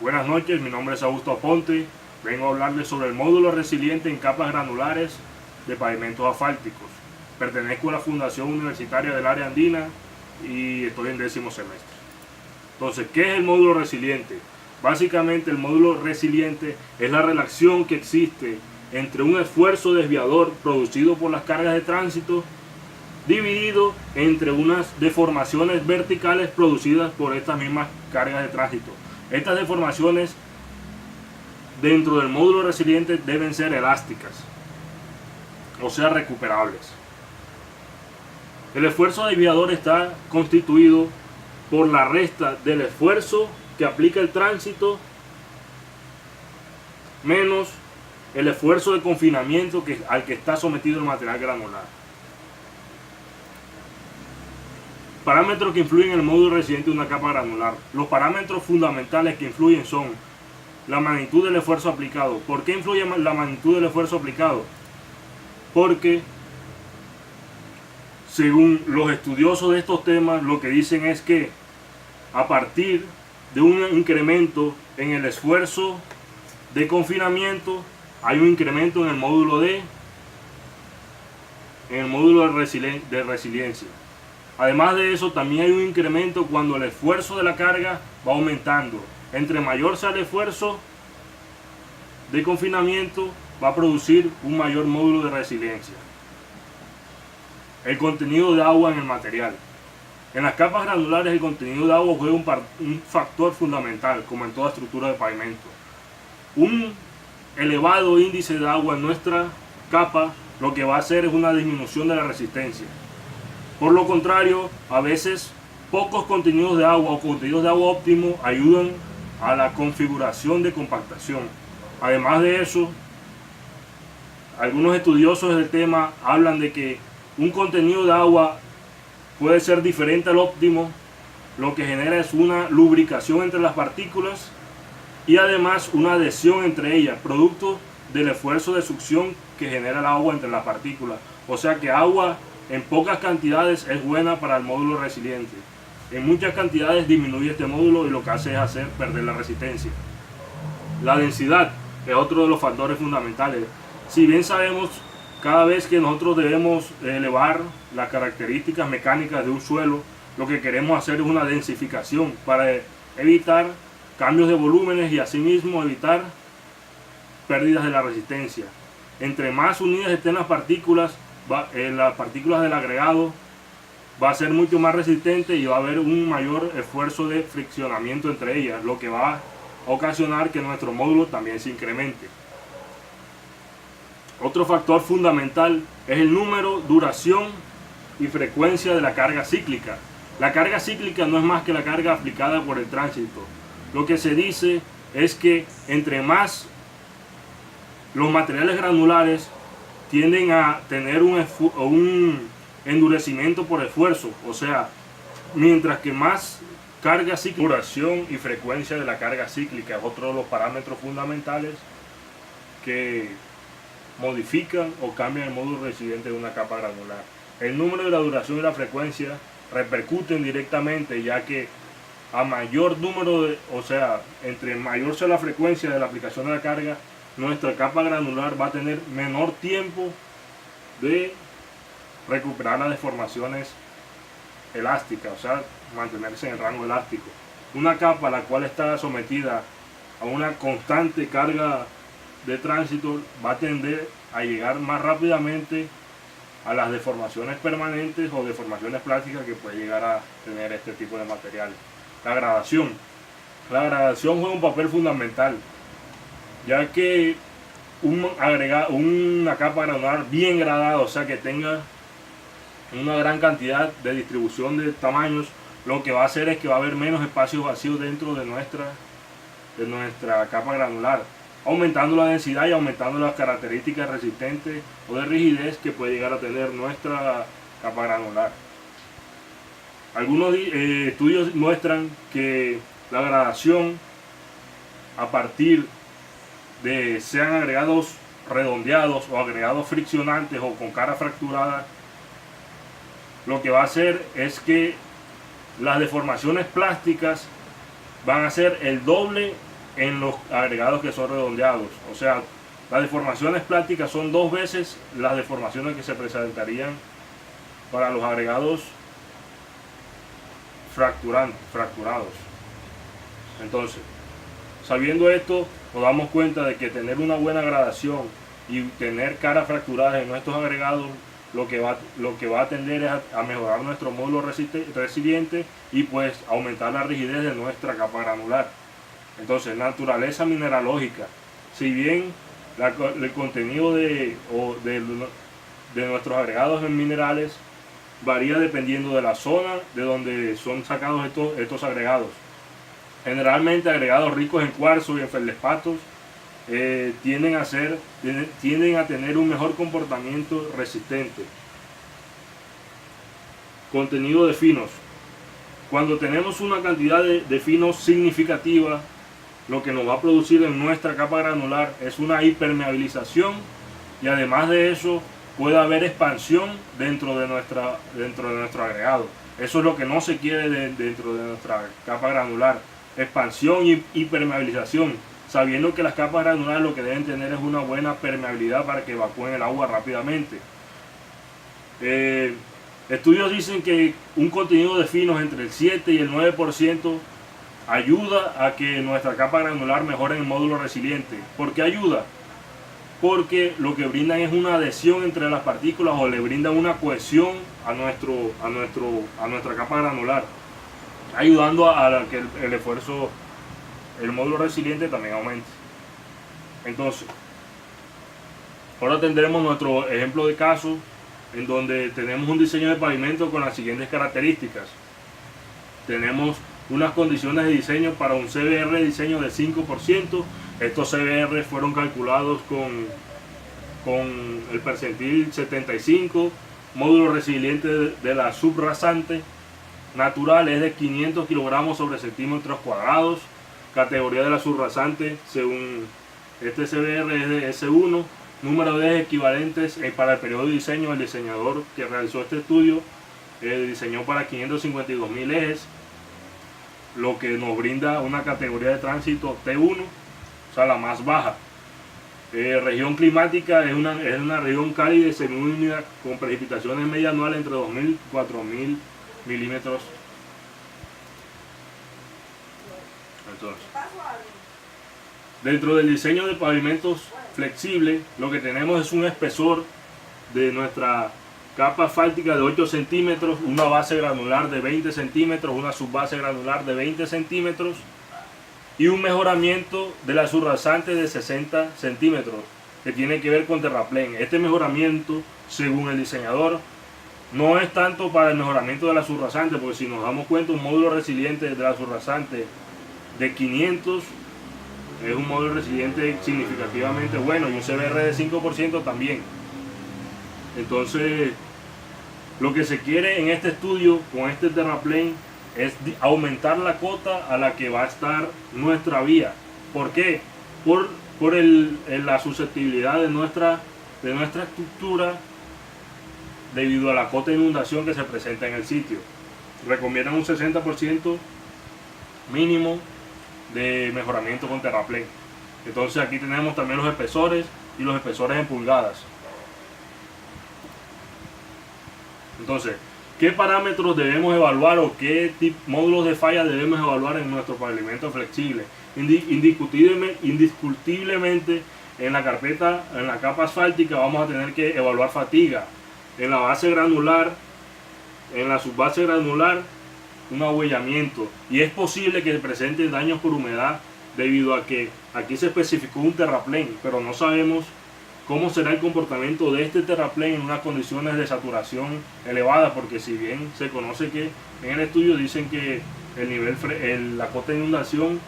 Buenas noches, mi nombre es Augusto Aponte. Vengo a hablarles sobre el módulo resiliente en capas granulares de pavimentos asfálticos. Pertenezco a la Fundación Universitaria del Área Andina y estoy en 10º semestre. Entonces, ¿qué es el módulo resiliente? Básicamente, el módulo resiliente es la relación que existe entre un esfuerzo desviador producido por las cargas de tránsito dividido entre unas deformaciones verticales producidas por estas mismas cargas de tránsito. Estas deformaciones dentro del módulo resiliente deben ser elásticas, o sea, recuperables. El esfuerzo desviador está constituido por la resta del esfuerzo que aplica el tránsito menos el esfuerzo de confinamiento al que está sometido el material granular. Parámetros que influyen en el módulo resiliente de una capa granular. Los parámetros fundamentales que influyen son la magnitud del esfuerzo aplicado. ¿Por qué influye la magnitud del esfuerzo aplicado? Porque según los estudiosos de estos temas, lo que dicen es que a partir de un incremento en el esfuerzo de confinamiento, hay un incremento en el módulo de resiliencia. Además de eso, también hay un incremento cuando el esfuerzo de la carga va aumentando. Entre mayor sea el esfuerzo de confinamiento, va a producir un mayor módulo de resiliencia. El contenido de agua en el material. En las capas granulares el contenido de agua juega un factor fundamental, como en toda estructura de pavimento. Un elevado índice de agua en nuestra capa lo que va a hacer es una disminución de la resistencia. Por lo contrario, a veces pocos contenidos de agua o contenidos de agua óptimo ayudan a la configuración de compactación. Además de eso, algunos estudiosos del tema hablan de que un contenido de agua puede ser diferente al óptimo, lo que genera es una lubricación entre las partículas y además una adhesión entre ellas, producto del esfuerzo de succión que genera el agua entre las partículas. O sea que agua en pocas cantidades es buena para el módulo resiliente. En muchas cantidades disminuye este módulo y lo que hace es hacer perder la resistencia. La densidad es otro de los factores fundamentales. Si bien sabemos, cada vez que nosotros debemos elevar las características mecánicas de un suelo, lo que queremos hacer es una densificación para evitar cambios de volúmenes y asimismo evitar pérdidas de la resistencia. Entre más unidas estén las partículas del agregado, va a ser mucho más resistente y va a haber un mayor esfuerzo de friccionamiento entre ellas, lo que va a ocasionar que nuestro módulo también se incremente. Otro factor fundamental es el número, duración y frecuencia de la carga cíclica. La carga cíclica no es más que la carga aplicada por el tránsito. Lo que se dice es que entre más los materiales granulares tienden a tener un endurecimiento por esfuerzo, o sea, mientras que más carga cíclica, duración y frecuencia de la carga cíclica es otro de los parámetros fundamentales que modifican o cambian el módulo resiliente de una capa granular. El número de la duración y la frecuencia repercuten directamente, ya que a mayor número entre mayor sea la frecuencia de la aplicación de la carga, nuestra capa granular va a tener menor tiempo de recuperar las deformaciones elásticas, o sea, mantenerse en el rango elástico. Una capa la cual está sometida a una constante carga de tránsito va a tender a llegar más rápidamente a las deformaciones permanentes o deformaciones plásticas que puede llegar a tener este tipo de materiales. La gradación. La gradación juega un papel fundamental, ya que una capa granular bien gradada, o sea que tenga una gran cantidad de distribución de tamaños, lo que va a hacer es que va a haber menos espacios vacíos dentro de nuestra capa granular, aumentando la densidad y aumentando las características resistentes o de rigidez que puede llegar a tener nuestra capa granular. Algunos estudios muestran que la gradación, a partir de sean agregados redondeados o agregados friccionantes o con cara fracturada, lo que va a hacer es que las deformaciones plásticas van a ser el doble en los agregados que son redondeados. O sea, las deformaciones plásticas son 2 veces las deformaciones que se presentarían para los agregados fracturados. Entonces, sabiendo esto, nos damos cuenta de que tener una buena gradación y tener caras fracturadas en nuestros agregados lo que va a tender es a mejorar nuestro módulo resiliente y pues aumentar la rigidez de nuestra capa granular. Entonces, naturaleza mineralógica. Si bien el contenido de nuestros agregados en minerales varía dependiendo de la zona de donde son sacados estos agregados. Generalmente agregados ricos en cuarzo y en feldespatos tienden a tener un mejor comportamiento resistente. Contenido de finos. Cuando tenemos una cantidad de finos significativa, lo que nos va a producir en nuestra capa granular es una hipermeabilización, y además de eso puede haber expansión dentro de nuestro agregado. Eso es lo que no se quiere dentro de nuestra capa granular: expansión y hipermeabilización, sabiendo que las capas granulares lo que deben tener es una buena permeabilidad para que evacúen el agua rápidamente. Estudios dicen que un contenido de finos entre el 7 y el 9% ayuda a que nuestra capa granular mejore en el módulo resiliente. ¿Por qué ayuda? Porque lo que brindan es una adhesión entre las partículas, o le brindan una cohesión a nuestra capa granular, ayudando a que el esfuerzo, el módulo resiliente también aumente. Entonces, ahora tendremos nuestro ejemplo de caso, en donde tenemos un diseño de pavimento con las siguientes características. Tenemos unas condiciones de diseño para un CBR de diseño de 5%. Estos CBR fueron calculados con el percentil 75. Módulo resiliente de la subrasante natural es de 500 kilogramos sobre centímetros cuadrados. Categoría de la subrasante, según este CBR, es de S1. Número de ejes equivalentes para el periodo de diseño. El diseñador que realizó este estudio diseñó para 552.000 ejes, lo que nos brinda una categoría de tránsito T1, o sea, la más baja. Región climática es una región cálida y semihúmeda con precipitaciones media anuales entre 2.000 y 4.000 milímetros. Entonces, dentro del diseño de pavimentos flexibles, lo que tenemos es un espesor de nuestra capa asfáltica de 8 centímetros, una base granular de 20 centímetros, una subbase granular de 20 centímetros y un mejoramiento de la subrasante de 60 centímetros que tiene que ver con terraplén. Este mejoramiento, según el diseñador, no es tanto para el mejoramiento de la subrasante, porque si nos damos cuenta, un módulo resiliente de la subrasante de 500 es un módulo resiliente significativamente bueno, y un CBR de 5% también. Entonces, lo que se quiere en este estudio con este terraplén es aumentar la cota a la que va a estar nuestra vía. ¿Por qué? Por la susceptibilidad de nuestra estructura debido a la cota de inundación que se presenta en el sitio. Recomiendan un 60% mínimo de mejoramiento con terraplén. Entonces aquí tenemos también los espesores y los espesores en pulgadas. Entonces, ¿qué parámetros debemos evaluar o qué módulos de falla debemos evaluar en nuestro pavimento flexible? Indiscutiblemente en la capa asfáltica vamos a tener que evaluar fatiga. En la base granular, en la subbase granular, un ahuellamiento, y es posible que se presenten daños por humedad debido a que aquí se especificó un terraplén, pero no sabemos cómo será el comportamiento de este terraplén en unas condiciones de saturación elevada, porque si bien se conoce que en el estudio dicen que la cota de inundación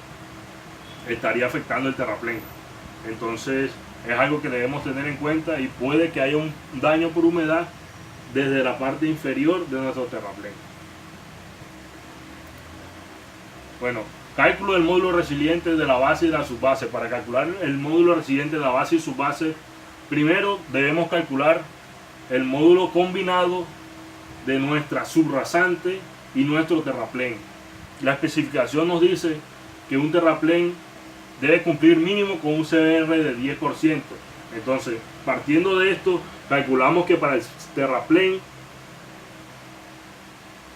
estaría afectando el terraplén. Entonces es algo que debemos tener en cuenta, y puede que haya un daño por humedad desde la parte inferior de nuestro terraplén. Bueno, cálculo del módulo resiliente de la base y de la subbase. Para calcular el módulo resiliente de la base y subbase, primero debemos calcular el módulo combinado de nuestra subrasante y nuestro terraplén. La especificación nos dice que un terraplén debe cumplir mínimo con un CBR de 10%. Entonces, partiendo de esto, calculamos que para el terraplén,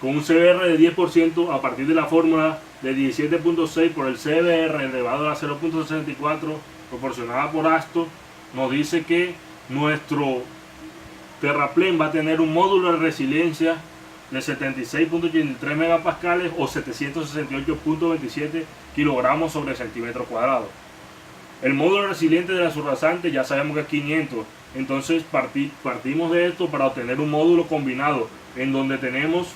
con un CBR de 10%, a partir de la fórmula de 17.6 por el CBR elevado a 0.64 proporcionada por ASTO, nos dice que nuestro terraplén va a tener un módulo de resiliencia de 76.83 megapascales o 768.27 kilogramos sobre centímetro cuadrado. El módulo resiliente de la subrasante ya sabemos que es 500, entonces partimos de esto para obtener un módulo combinado en donde tenemos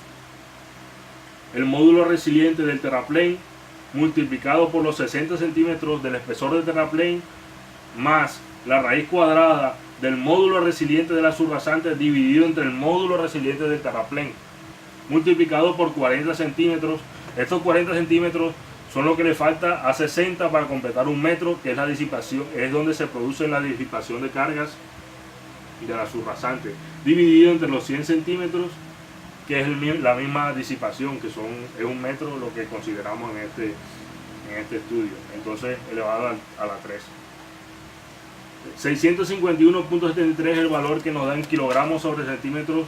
el módulo resiliente del terraplén multiplicado por los 60 centímetros del espesor del terraplén más la raíz cuadrada del módulo resiliente de la subrasante dividido entre el módulo resiliente del terraplén multiplicado por 40 centímetros. Estos 40 centímetros son lo que le falta a 60 para completar un metro, que es la disipación, es donde se produce la disipación de cargas de la subrasante, dividido entre los 100 centímetros, que es la misma disipación, que es un metro lo que consideramos en este estudio. Entonces, elevado a la 3. 651.73 es el valor que nos da en kilogramos sobre centímetros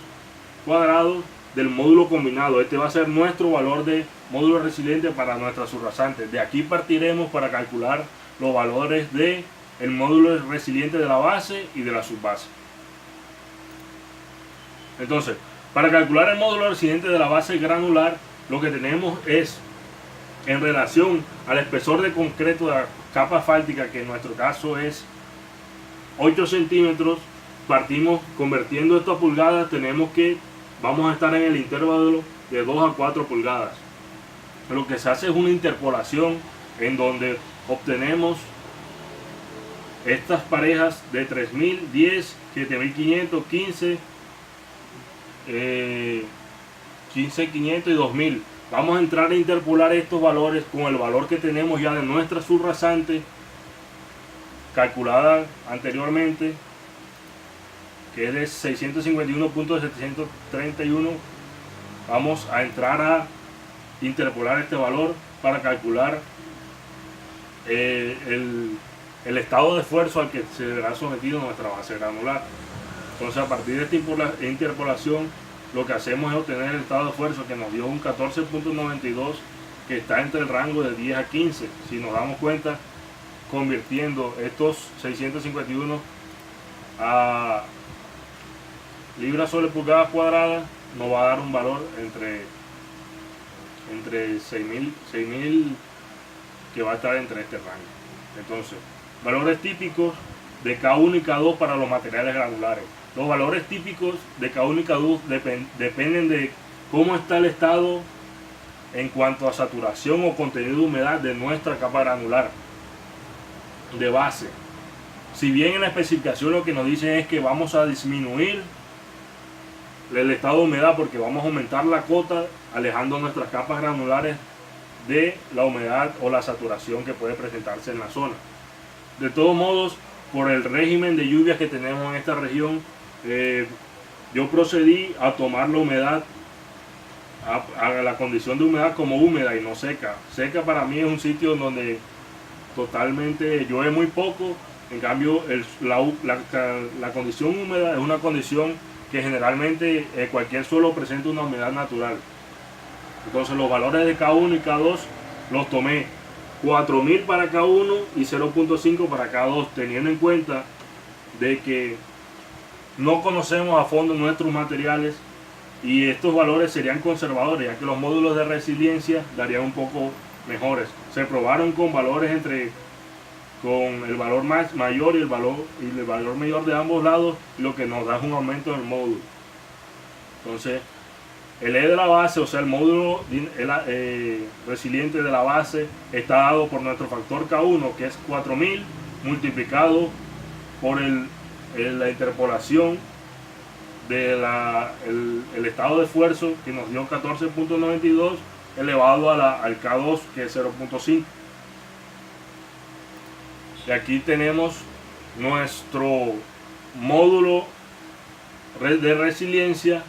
cuadrados del módulo combinado. Este va a ser nuestro valor de módulo resiliente para nuestra subrasante. De aquí partiremos para calcular los valores del módulo resiliente de la base y de la subbase. Entonces, para calcular el módulo resiliente de la base granular, lo que tenemos es, en relación al espesor de concreto de la capa asfáltica, que en nuestro caso es 8 centímetros, partimos convirtiendo esto a pulgadas, vamos a estar en el intervalo de 2 a 4 pulgadas. Lo que se hace es una interpolación en donde obtenemos estas parejas de 3000, 10, 7500, 15, 15500 y 2000. Vamos a entrar a interpolar estos valores con el valor que tenemos ya de nuestra subrasante calculada anteriormente, que es de 651.731. Vamos a entrar a interpolar este valor para calcular el estado de esfuerzo al que se verá sometido nuestra base granular. Entonces, a partir de esta interpolación, lo que hacemos es obtener el estado de esfuerzo, que nos dio un 14.92, que está entre el rango de 10 a 15. Si nos damos cuenta, convirtiendo estos 651 a libras sobre pulgadas cuadradas, nos va a dar un valor entre 6000, que va a estar entre este rango. Entonces, valores típicos de K1 y K2 para los materiales granulares. Los valores típicos de K1 y K2 dependen de cómo está el estado en cuanto a saturación o contenido de humedad de nuestra capa granular de base. Si bien en la especificación lo que nos dicen es que vamos a disminuir el estado de humedad porque vamos a aumentar la cota, alejando nuestras capas granulares de la humedad o la saturación que puede presentarse en la zona. De todos modos, por el régimen de lluvias que tenemos en esta región, yo procedí a tomar la humedad, a la condición de humedad como húmeda y no seca. Seca para mí es un sitio donde totalmente llueve muy poco. En cambio, la condición húmeda es una condición que generalmente cualquier suelo presenta una humedad natural. Entonces los valores de K1 y K2 los tomé 4000 para K1 y 0.5 para K2, teniendo en cuenta de que no conocemos a fondo nuestros materiales y estos valores serían conservadores, ya que los módulos de resiliencia darían un poco mejores. Se probaron con valores con el valor mayor y el valor mayor de ambos lados, lo que nos da es un aumento en el módulo. Entonces, el E de la base, o sea, el módulo resiliente de la base, está dado por nuestro factor K1, que es 4000, multiplicado por la interpolación del el estado de esfuerzo, que nos dio 14.92, elevado al K2, que es 0.5. Y aquí tenemos nuestro módulo de resiliencia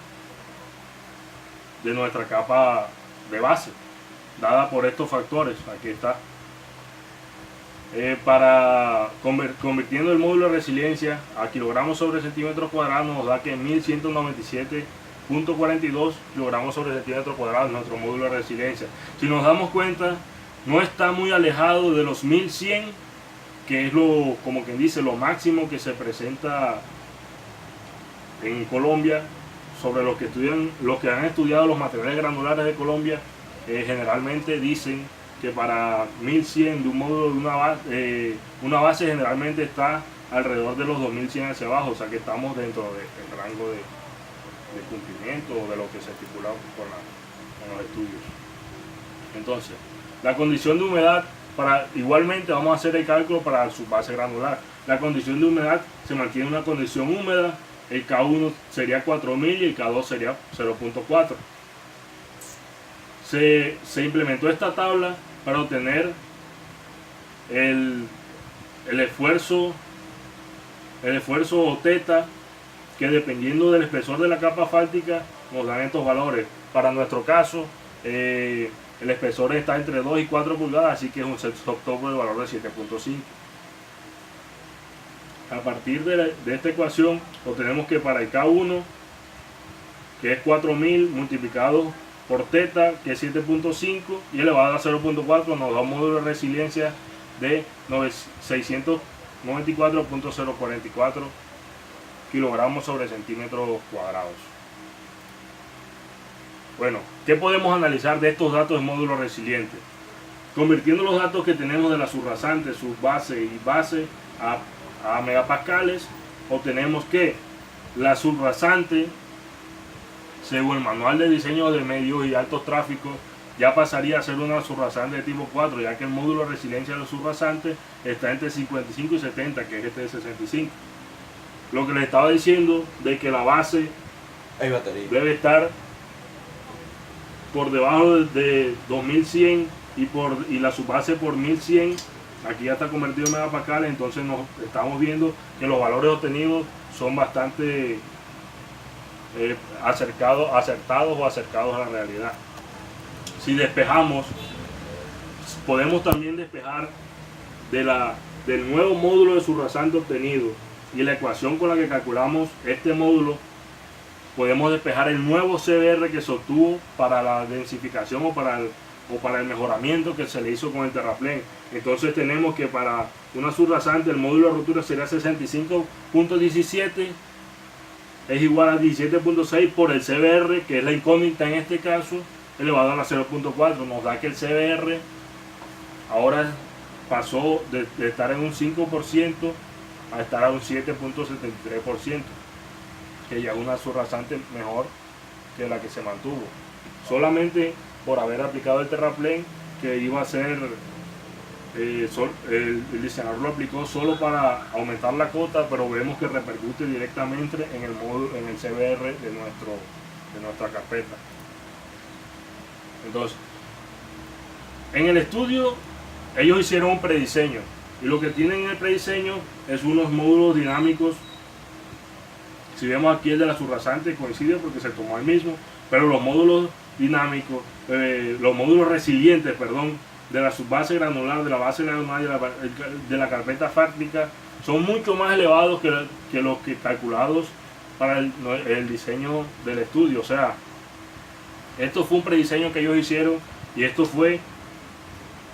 de nuestra capa de base, dada por estos factores. Aquí está. Convirtiendo el módulo de resiliencia a kilogramos sobre centímetros cuadrados, nos da que 1197.42 kilogramos sobre centímetro cuadrado es nuestro módulo de resiliencia. Si nos damos cuenta, no está muy alejado de los 1100, que es lo, como quien dice, lo máximo que se presenta en Colombia. Sobre los que han estudiado los materiales granulares de Colombia, generalmente dicen que para 1100 de un módulo de una base generalmente está alrededor de los 2100 hacia abajo, o sea que estamos dentro del rango de cumplimiento o de lo que se estipula con los estudios. Entonces, la condición de humedad, igualmente vamos a hacer el cálculo para su base granular. La condición de humedad se mantiene una condición húmeda, el K1 sería 4000 y el K2 sería 0.4. Se implementó esta tabla para obtener el esfuerzo o teta, que dependiendo del espesor de la capa asfáltica nos dan estos valores. Para nuestro caso, el espesor está entre 2 y 4 pulgadas, así que es un subtopo de valor de 7.5. A partir de esta ecuación obtenemos que para el K1, que es 4000 multiplicado por teta, que es 7.5, y elevado a 0.4, nos da un módulo de resiliencia de 694.044 kilogramos sobre centímetros cuadrados. Bueno, ¿qué podemos analizar de estos datos de módulo resiliente? Convirtiendo los datos que tenemos de la subrasante, subbase y base a megapascales, obtenemos que la subrasante, según el manual de diseño de medios y altos tráficos, ya pasaría a ser una subrasante de tipo 4, ya que el módulo de resiliencia de la subrasante está entre 55 y 70, que es este de 65. Lo que les estaba diciendo de que la base debe estar por debajo de 2100 y la subbase por 1100. Aquí ya está convertido en megapascales, entonces nos estamos viendo que los valores obtenidos son bastante acertados o acercados a la realidad. Si despejamos, podemos también despejar del nuevo módulo de subrasante obtenido y la ecuación con la que calculamos este módulo, podemos despejar el nuevo CBR que se obtuvo para la densificación o para el mejoramiento que se le hizo con el terraplén. Entonces tenemos que para una subrasante el módulo de rotura sería 65.17, es igual a 17.6 por el CBR, que es la incógnita en este caso, elevado a la 0.4. Nos da que el CBR ahora pasó de estar en un 5% a estar a un 7.73%, que ya es una subrasante mejor que la que se mantuvo. Solamente por haber aplicado el terraplén, que iba a ser, el diseñador lo aplicó solo para aumentar la cota, pero vemos que repercute directamente en el CBR de nuestra carpeta. Entonces, en el estudio ellos hicieron un prediseño, y lo que tienen en el prediseño es unos módulos dinámicos. Si vemos aquí el de la subrasante coincide porque se tomó el mismo, pero los módulos dinámicos, los módulos resilientes, perdón, de la subbase granular, de la base granular de la carpeta asfáltica, son mucho más elevados que los que calculados para el diseño del estudio. O sea, esto fue un prediseño que ellos hicieron y esto fue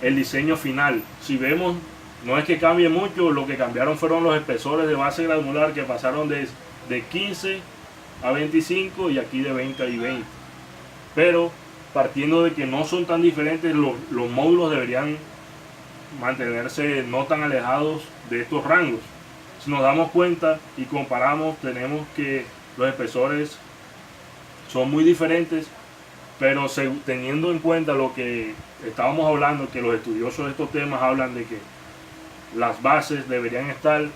el diseño final. Si vemos, no es que cambie mucho, lo que cambiaron fueron los espesores de base granular, que pasaron de 15 a 25 y aquí de 20 y 20. Pero partiendo de que no son tan diferentes, los módulos deberían mantenerse no tan alejados de estos rangos. Si nos damos cuenta y comparamos, tenemos que los espesores son muy diferentes, pero teniendo en cuenta lo que estábamos hablando, que los estudiosos de estos temas hablan de que las bases deberían estar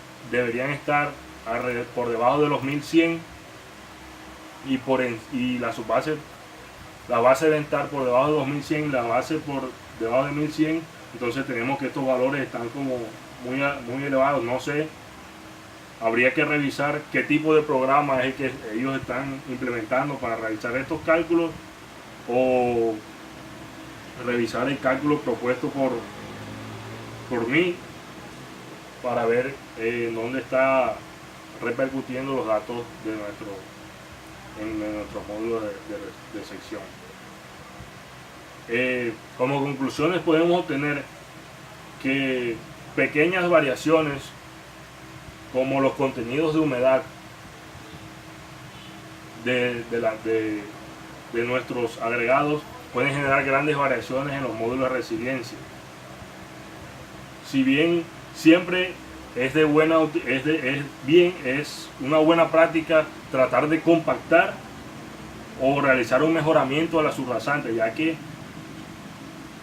por debajo de los 1100 y la subbase, la base debe estar por debajo de 2100, la base por debajo de 1100. Entonces tenemos que estos valores están como muy elevados. No sé, habría que revisar qué tipo de programa es el que ellos están implementando para realizar estos cálculos, o revisar el cálculo propuesto por mí para ver dónde está repercutiendo los datos de en nuestro módulo de sección. Como conclusiones podemos obtener que pequeñas variaciones como los contenidos de humedad de nuestros agregados pueden generar grandes variaciones en los módulos de resiliencia. Si bien siempre es una buena práctica tratar de compactar o realizar un mejoramiento a la subrasante, ya que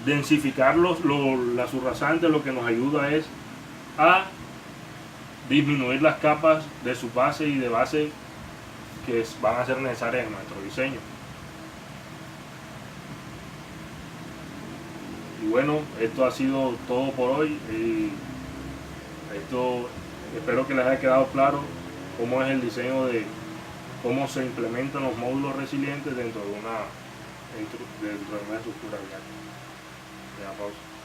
densificar la subrasante lo que nos ayuda es a disminuir las capas de subbase y de base que van a ser necesarias en nuestro diseño. Y bueno, esto ha sido todo por hoy. Espero que les haya quedado claro cómo es el diseño de cómo se implementan los módulos resilientes dentro de una estructura vial. Ya, pausa.